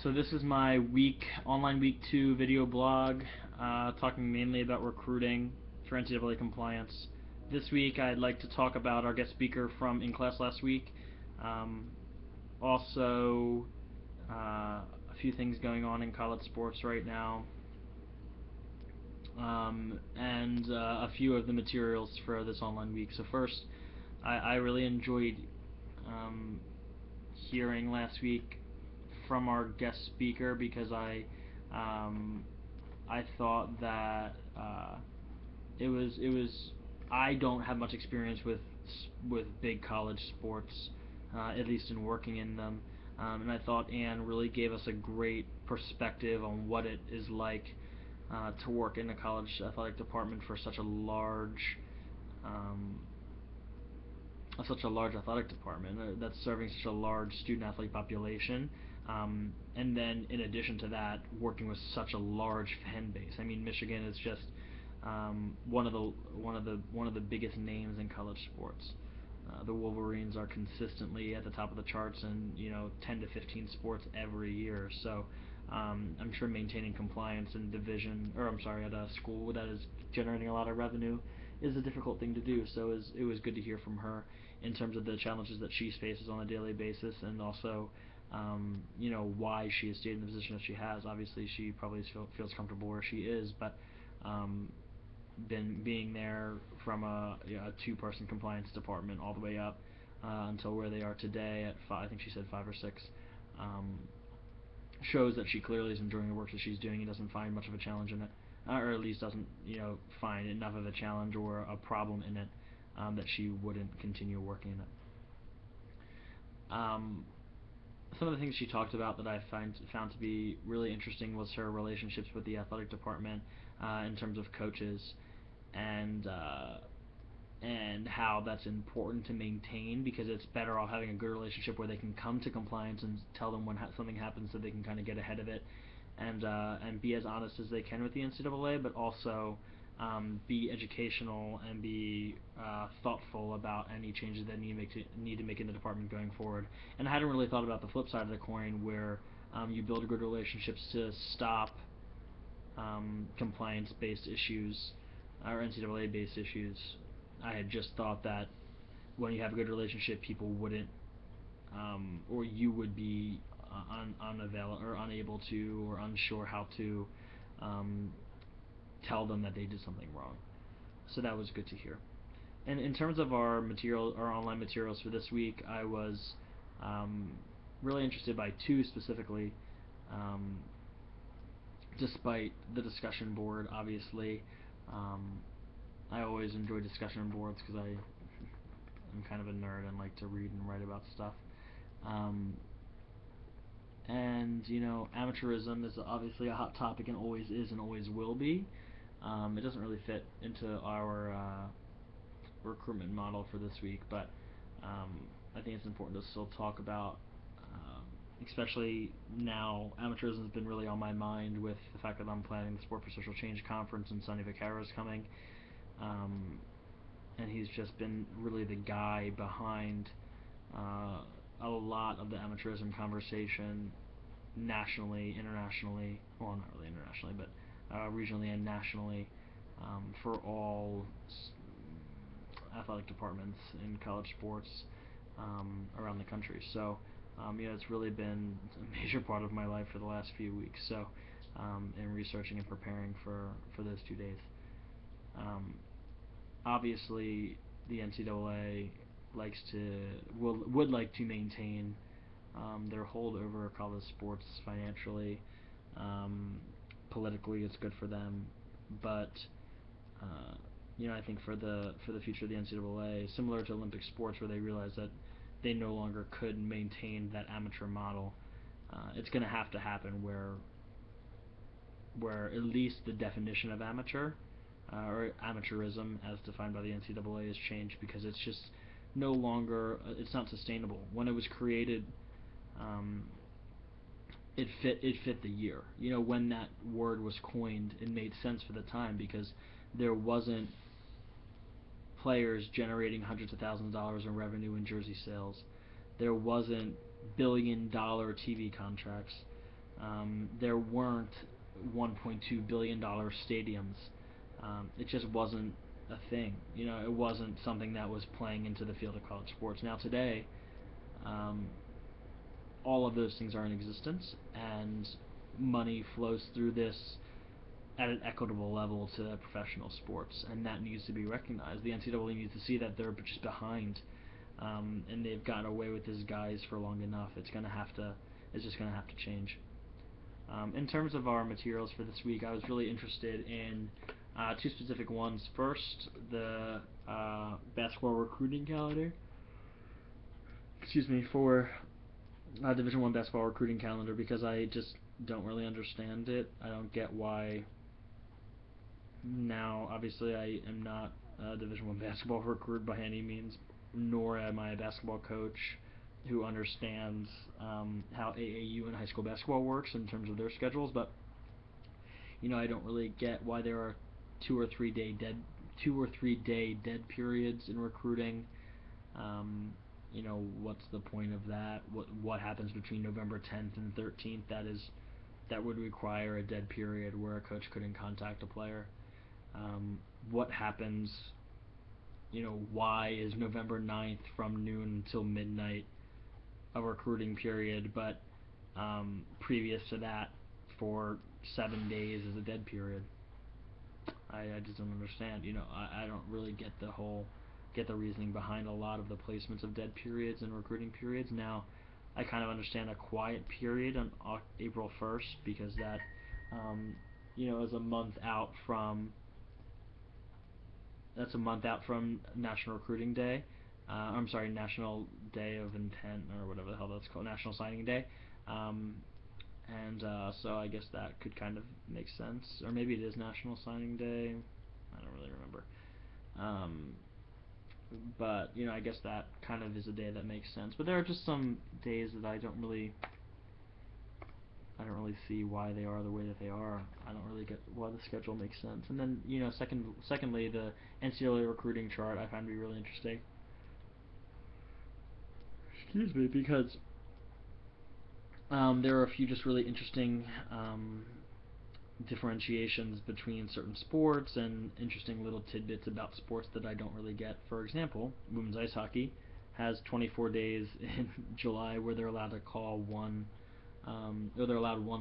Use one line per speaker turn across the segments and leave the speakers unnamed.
So this is my online week 2 video blog, talking mainly about recruiting for NCAA compliance. This week I'd like to talk about our guest speaker from in class last week. Um, also, a few things going on in college sports right now, and a few of the materials for this online week. So first, I really enjoyed um, hearing last week from our guest speaker because um, I thought that it was I don't have much experience with big college sports, at least in working in them, and I thought Anne really gave us a great perspective on what it is like to work in a college athletic department for um, such a large athletic department that's serving such a large student athlete population, and then in addition to that, working with such a large fan base. I mean, Michigan is just one of the biggest names in college sports. The Wolverines are consistently at the top of the charts in 10 to 15 sports every year. So I'm sure maintaining compliance in division, or I'm sorry, at a school that is generating a lot of revenue is a difficult thing to do. So it was good to hear from her in terms of the challenges that she faces on a daily basis, and also why she has stayed in the position that she has. Obviously, she probably feels comfortable where she is, but um, been being there from a two-person compliance department all the way up until where they are today at five, I think she said 5 or 6, um, shows that she clearly is enjoying the work that she's doing and doesn't find much of a challenge in it, or at least doesn't find enough of a challenge or a problem in it that she wouldn't continue working in it. Some of the things she talked about that I found to be really interesting was her relationships with the athletic department in terms of coaches, and and how that's important to maintain, because it's better off having a good relationship where they can come to compliance and tell them when something happens, so they can kind of get ahead of it, and be as honest as they can with the NCAA, but also be educational and be thoughtful about any changes that need to make in the department going forward. And I hadn't really thought about the flip side of the coin, where you build good relationships to stop compliance-based issues or NCAA-based issues. I had just thought that when you have a good relationship, people wouldn't, or you would be unavailable or unable to or unsure how to um, tell them that they did something wrong. So that was good to hear. And in terms of our online materials for this week, I was um, really interested by two specifically. Um, Despite the discussion board, obviously, um, I always enjoy discussion boards because I'm kind of a nerd and like to read and write about stuff. Um, and amateurism is obviously a hot topic and always is and always will be. It doesn't really fit into our recruitment model for this week, but I think it's important to still talk about, um, especially now. Amateurism has been really on my mind with the fact that I'm planning the Sport for Social Change conference and Sonny Vaccaro is coming, um, and he's just been really the guy behind a lot of the amateurism conversation nationally, internationally, well, not really internationally, but regionally and nationally, for all athletic departments in college sports around the country. So, it's really been a major part of my life for the last few weeks. So, in researching and preparing for those 2 days. Um, Obviously, the NCAA would like to maintain their hold over college sports financially. Um, Politically, it's good for them, but I think for the future of the NCAA, similar to Olympic sports, where they realized that they no longer could maintain that amateur model, it's going to have to happen where at least the definition of amateur or amateurism as defined by the NCAA has changed, because it's just no longer, it's not sustainable. When it was created, um, it fit the year. When that word was coined, it made sense for the time, because there wasn't players generating hundreds of thousands of dollars in revenue in jersey sales. There wasn't billion-dollar TV contracts. There weren't $1.2 billion stadiums. It just wasn't a thing. It wasn't something that was playing into the field of college sports. Now today, um, all of those things are in existence, and money flows through this at an equitable level to professional sports, and that needs to be recognized. The NCAA needs to see that they're just behind, and they've gotten away with this guise for long enough. It's just gonna have to change. In terms of our materials for this week, I was really interested in two specific ones. First, the basketball recruiting calendar. Excuse me, for Division One basketball recruiting calendar, because I just don't really understand it. I don't get why. Now, obviously, I am not a Division One basketball recruit by any means, nor am I a basketball coach who understands how AAU and high school basketball works in terms of their schedules. But I don't really get why there are 2 or 3 day dead periods in recruiting. What's the point of that? What happens between November 10th and 13th? That would require a dead period where a coach couldn't contact a player. What happens? Why is November 9th from noon until midnight a recruiting period, but previous to that for 7 days is a dead period? I just don't understand. I don't really get the reasoning behind a lot of the placements of dead periods and recruiting periods. Now, I kind of understand a quiet period on April 1st, because that is a month out from National Recruiting Day. I'm sorry, National Day of Intent, or whatever the hell that's called, National Signing Day. So I guess that could kind of make sense. Or maybe it is National Signing Day. I don't really remember. But I guess that kind of is a day that makes sense. But there are just some days that I don't really see why they are the way that they are. I don't really get why the schedule makes sense. And then secondly, the NCAA recruiting chart I find to be really interesting. Excuse me, because there are a few just really interesting differentiations between certain sports and interesting little tidbits about sports that I don't really get. For example, women's ice hockey has 24 days in July where they're allowed to call one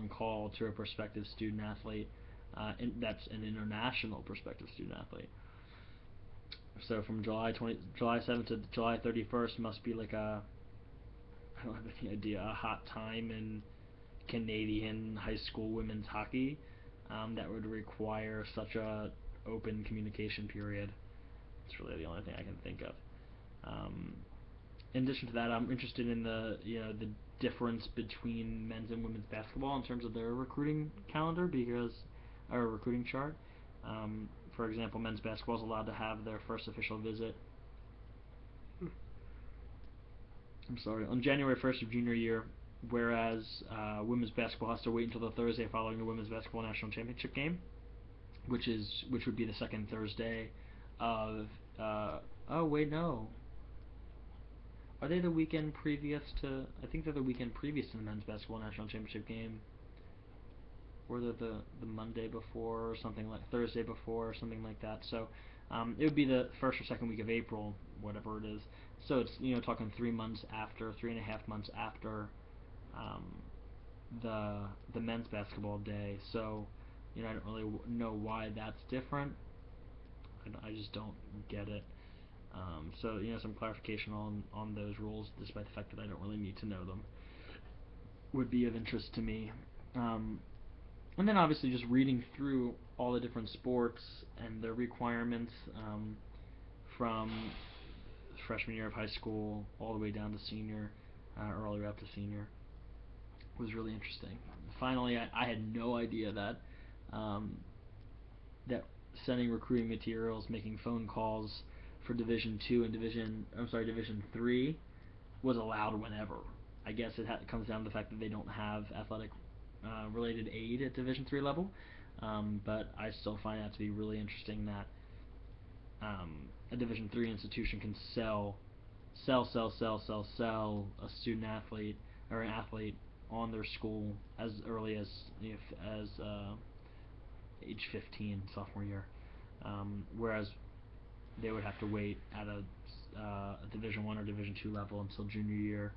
call to a prospective student athlete, and that's an international prospective student athlete. So from July 7th to July 31st must be like I don't have any idea, a hot time in Canadian high school women's hockey that would require such a open communication period. It's really the only thing I can think of. In addition to that, I'm interested in the difference between men's and women's basketball in terms of their recruiting calendar, or recruiting chart. For example, men's basketball is allowed to have their first official visit. On January 1st of junior year, whereas women's basketball has to wait until the Thursday following the women's basketball national championship game, which would be the second Thursday of. Oh wait, no. Are they the weekend previous to? I think they're the weekend previous to the men's basketball national championship game. Or the Monday before, or something like Thursday before, or something like that. So it would be the first or second week of April, whatever it is. So it's talking 3.5 months after the men's basketball day. So I don't really know why that's different. I just don't get it. So some clarification on those rules, despite the fact that I don't really need to know them, would be of interest to me. And then obviously just reading through all the different sports and their requirements from freshman year of high school all the way down to senior, or all the way up to senior, was really interesting. Finally, I had no idea that sending recruiting materials, making phone calls for Division 2 and Division 3 was allowed whenever. I guess it comes down to the fact that they don't have athletic related aid at Division 3 level, but I still find that to be really interesting that a Division 3 institution can sell a student athlete or an athlete on their school as early as age 15, sophomore year, whereas they would have to wait at a Division 1 or Division 2 level until junior year,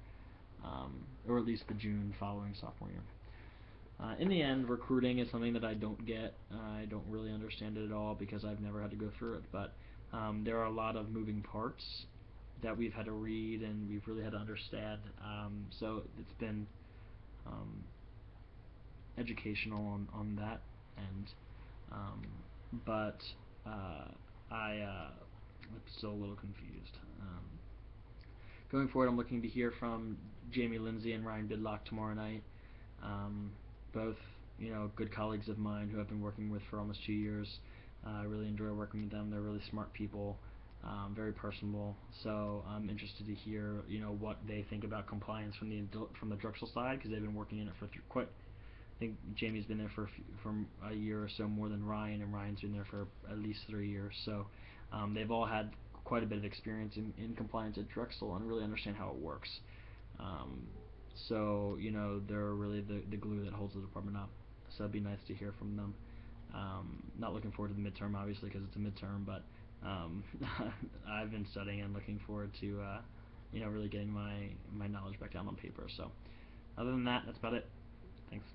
or at least the June following sophomore year. In the end, recruiting is something that I don't get. I don't really understand it at all because I've never had to go through it. But there are a lot of moving parts that we've had to read and we've really had to understand. So it's been educational on that end. But I'm still a little confused. Going forward, I'm looking to hear from Jamie Lindsay and Ryan Bidlock tomorrow night. Both, good colleagues of mine who I've been working with for almost 2 years. I really enjoy working with them. They're really smart people, very personable. So I'm interested to hear, what they think about compliance from the Drexel side, because they've been working in it for quite. I think Jamie's been there for a year or so more than Ryan, and Ryan's been there for at least 3 years. So they've all had quite a bit of experience in compliance at Drexel and really understand how it works. So they're really the glue that holds the department up. So it'd be nice to hear from them. Not looking forward to the midterm, obviously, because it's a midterm, but I've been studying and looking forward to really getting my knowledge back down on paper. So other than that, that's about it. Thanks.